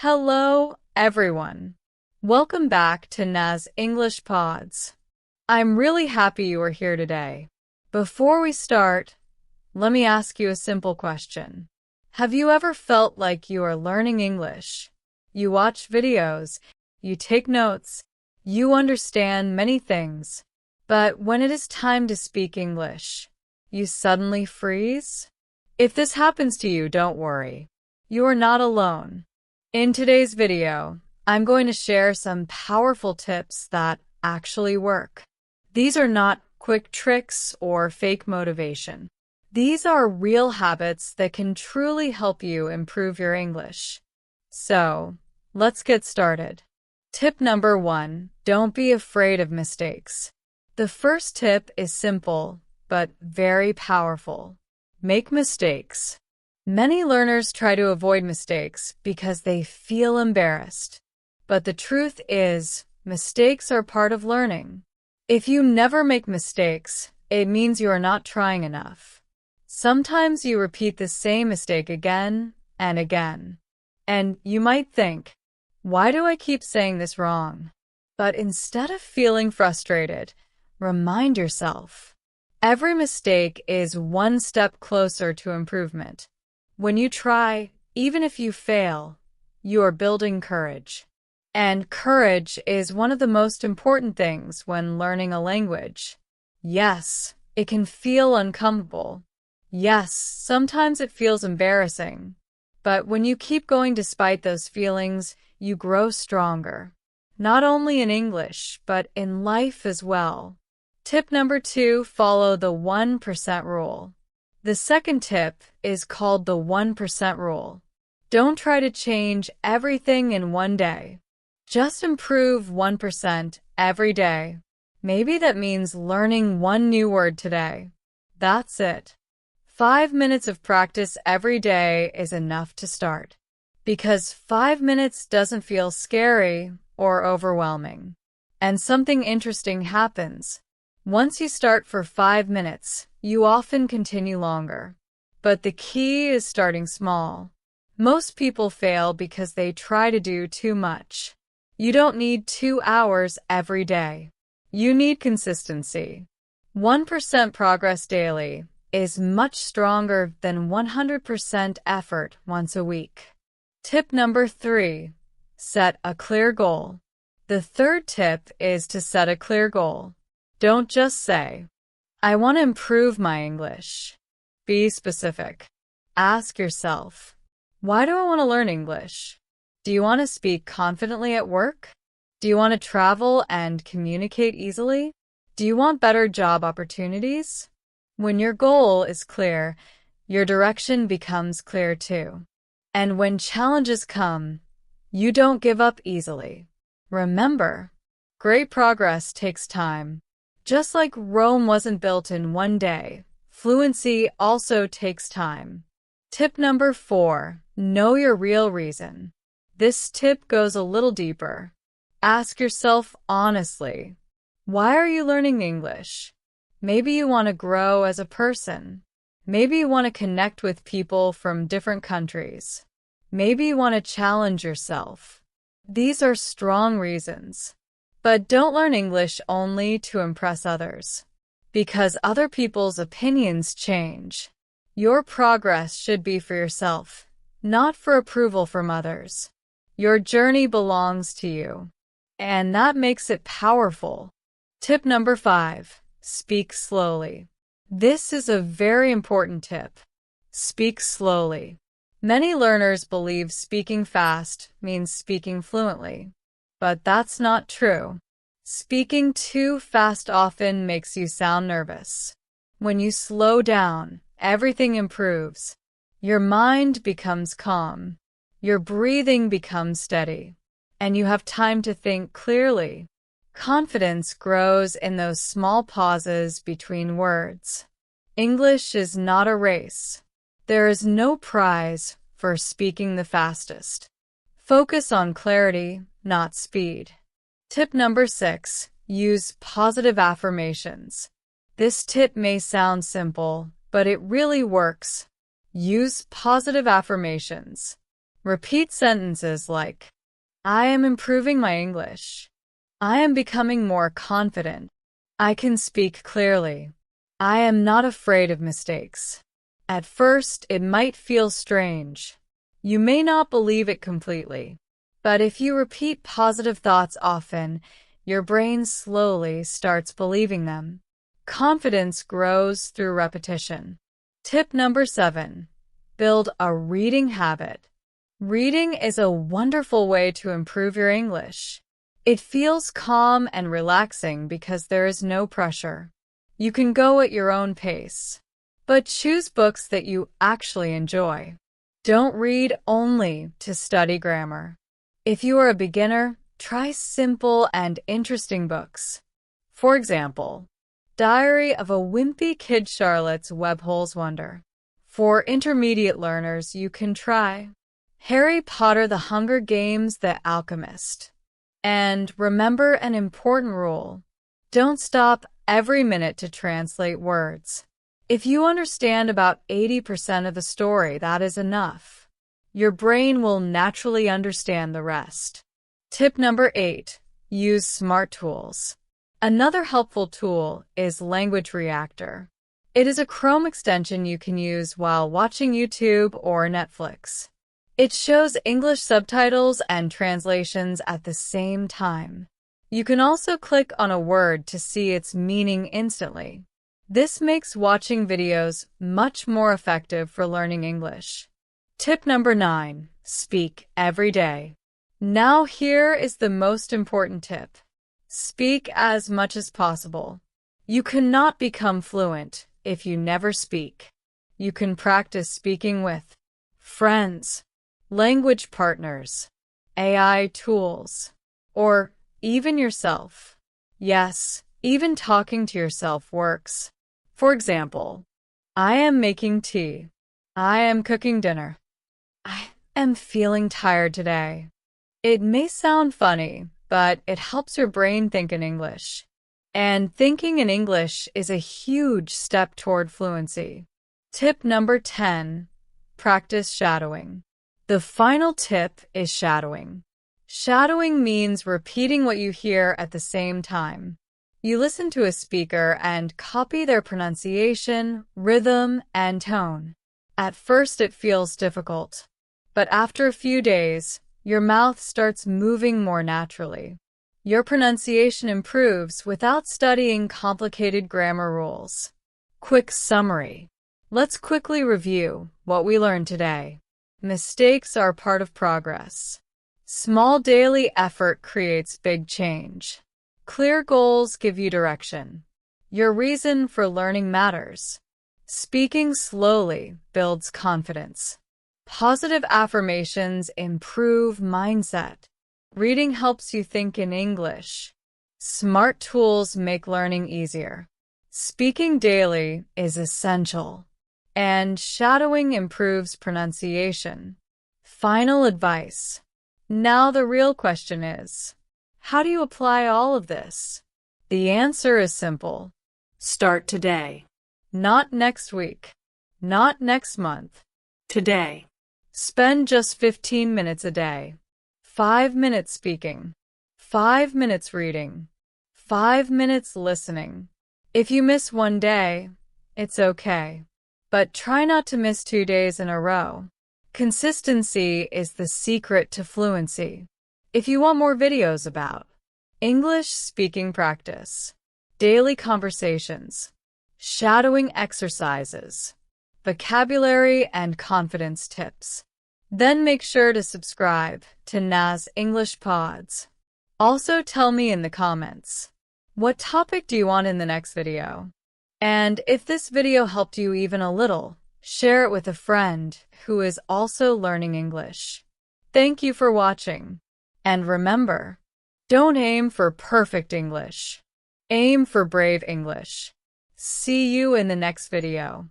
Hello, everyone. Welcome back to Naz English Pods. I'm really happy you are here today. Before we start, let me ask you a simple question. Have you ever felt like you are learning English? You watch videos, you take notes, you understand many things, but when it is time to speak English, you suddenly freeze? If this happens to you, don't worry. You are not alone. In today's video, I'm going to share some powerful tips that actually work. These are not quick tricks or fake motivation. These are real habits that can truly help you improve your English. So, let's get started. Tip number 1, don't be afraid of mistakes. The first tip is simple, but very powerful. Make mistakes. Many learners try to avoid mistakes because they feel embarrassed. But the truth is, mistakes are part of learning. If you never make mistakes, it means you are not trying enough. Sometimes you repeat the same mistake again and again. And you might think, why do I keep saying this wrong? But instead of feeling frustrated, remind yourself, every mistake is one step closer to improvement. When you try, even if you fail, you are building courage. And courage is one of the most important things when learning a language. Yes, it can feel uncomfortable. Yes, sometimes it feels embarrassing. But when you keep going despite those feelings, you grow stronger. Not only in English, but in life as well. Tip number 2, follow the 1% rule. The second tip is called the 1% rule. Don't try to change everything in one day. Just improve 1% every day. Maybe that means learning one new word today. That's it. 5 minutes of practice every day is enough to start. Because 5 minutes doesn't feel scary or overwhelming. And something interesting happens. Once you start for 5 minutes, you often continue longer. But the key is starting small. Most people fail because they try to do too much. You don't need 2 hours every day. You need consistency. 1% progress daily is much stronger than 100% effort once a week. Tip number 3, set a clear goal. The third tip is to set a clear goal. Don't just say, I want to improve my English. Be specific. Ask yourself, why do I want to learn English? Do you want to speak confidently at work? Do you want to travel and communicate easily? Do you want better job opportunities? When your goal is clear, your direction becomes clear too. And when challenges come, you don't give up easily. Remember, great progress takes time. Just like Rome wasn't built in one day, fluency also takes time. Tip number 4, know your real reason. This tip goes a little deeper. Ask yourself honestly, why are you learning English? Maybe you want to grow as a person. Maybe you want to connect with people from different countries. Maybe you want to challenge yourself. These are strong reasons. But don't learn English only to impress others. Because other people's opinions change. Your progress should be for yourself, not for approval from others. Your journey belongs to you. And that makes it powerful. Tip number 5, speak slowly. This is a very important tip. Speak slowly. Many learners believe speaking fast means speaking fluently. But that's not true. Speaking too fast often makes you sound nervous. When you slow down, everything improves. Your mind becomes calm. Your breathing becomes steady. And you have time to think clearly. Confidence grows in those small pauses between words. English is not a race. There is no prize for speaking the fastest. Focus on clarity, not speed. Tip number 6, use positive affirmations. This tip may sound simple, but it really works. Use positive affirmations. Repeat sentences like, I am improving my English. I am becoming more confident. I can speak clearly. I am not afraid of mistakes. At first, it might feel strange. You may not believe it completely. But if you repeat positive thoughts often, your brain slowly starts believing them. Confidence grows through repetition. Tip number 7. Build a reading habit. Reading is a wonderful way to improve your English. It feels calm and relaxing because there is no pressure. You can go at your own pace. But choose books that you actually enjoy. Don't read only to study grammar. If you are a beginner, try simple and interesting books. For example, Diary of a Wimpy Kid Charlotte's Webholes Wonder. For intermediate learners, you can try Harry Potter, The Hunger Games, The Alchemist. And remember an important rule. Don't stop every minute to translate words. If you understand about 80% of the story, that is enough. Your brain will naturally understand the rest. Tip number 8. Use smart tools. Another helpful tool is Language Reactor. It is a Chrome extension you can use while watching YouTube or Netflix. It shows English subtitles and translations at the same time. You can also click on a word to see its meaning instantly. This makes watching videos much more effective for learning English. Tip number 9. Speak every day. Now here is the most important tip. Speak as much as possible. You cannot become fluent if you never speak. You can practice speaking with friends, language partners, AI tools, or even yourself. Yes, even talking to yourself works. For example, I am making tea. I am cooking dinner. I am feeling tired today. It may sound funny, but it helps your brain think in English. And thinking in English is a huge step toward fluency. Tip number 10. Practice shadowing. The final tip is shadowing. Shadowing means repeating what you hear at the same time. You listen to a speaker and copy their pronunciation, rhythm, and tone. At first it feels difficult, but after a few days, your mouth starts moving more naturally. Your pronunciation improves without studying complicated grammar rules. Quick summary. Let's quickly review what we learned today. Mistakes are part of progress. Small daily effort creates big change. Clear goals give you direction. Your reason for learning matters. Speaking slowly builds confidence. Positive affirmations improve mindset. Reading helps you think in English. Smart tools make learning easier. Speaking daily is essential. And shadowing improves pronunciation. Final advice. Now the real question is, how do you apply all of this? The answer is simple. Start today. Not next week. Not next month. Today. Spend just 15 minutes a day. 5 minutes speaking. 5 minutes reading. 5 minutes listening. If you miss one day, it's okay. But try not to miss 2 days in a row. Consistency is the secret to fluency. If you want more videos about English speaking practice, daily conversations, shadowing exercises, vocabulary and confidence tips, then make sure to subscribe to Naz English Pods. Also tell me in the comments, what topic do you want in the next video? And if this video helped you even a little, share it with a friend who is also learning English. Thank you for watching. And remember, don't aim for perfect English. Aim for brave English. See you in the next video.